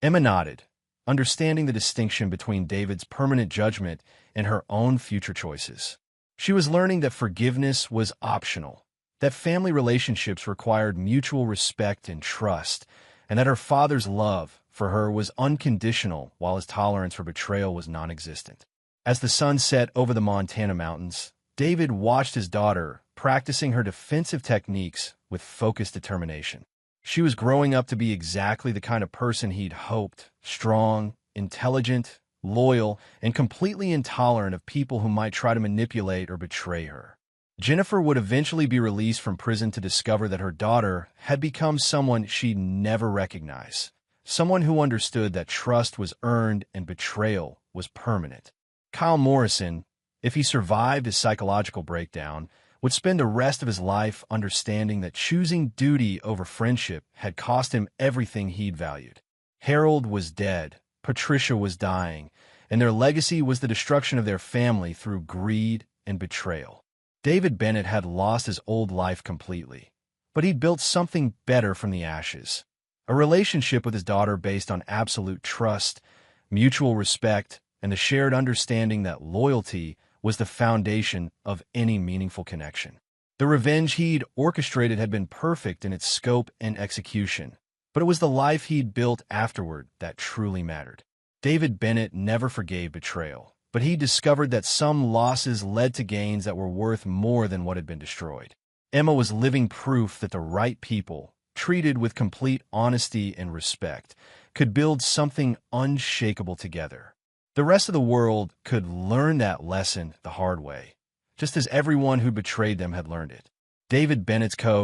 Emma nodded, understanding the distinction between David's permanent judgment and her own future choices. She was learning that forgiveness was optional, that family relationships required mutual respect and trust, and that her father's love for her was unconditional while his tolerance for betrayal was non-existent. As the sun set over the Montana mountains, David watched his daughter practicing her defensive techniques with focused determination. She was growing up to be exactly the kind of person he'd hoped: strong, intelligent, loyal, and completely intolerant of people who might try to manipulate or betray her. Jennifer would eventually be released from prison to discover that her daughter had become someone she'd never recognize, someone who understood that trust was earned and betrayal was permanent. Kyle Morrison, if he survived his psychological breakdown, would spend the rest of his life understanding that choosing duty over friendship had cost him everything he'd valued. Harold was dead, Patricia was dying, and their legacy was the destruction of their family through greed and betrayal. David Bennett had lost his old life completely, but he'd built something better from the ashes: a relationship with his daughter based on absolute trust, mutual respect, and the shared understanding that loyalty was the foundation of any meaningful connection. The revenge he'd orchestrated had been perfect in its scope and execution, But it was the life he'd built afterward that truly mattered. David Bennett never forgave betrayal, but he discovered that some losses led to gains that were worth more than what had been destroyed. Emma was living proof that the right people, treated with complete honesty and respect, could build something unshakable together. The rest of the world could learn that lesson the hard way, just as everyone who betrayed them had learned it. David Bennett's code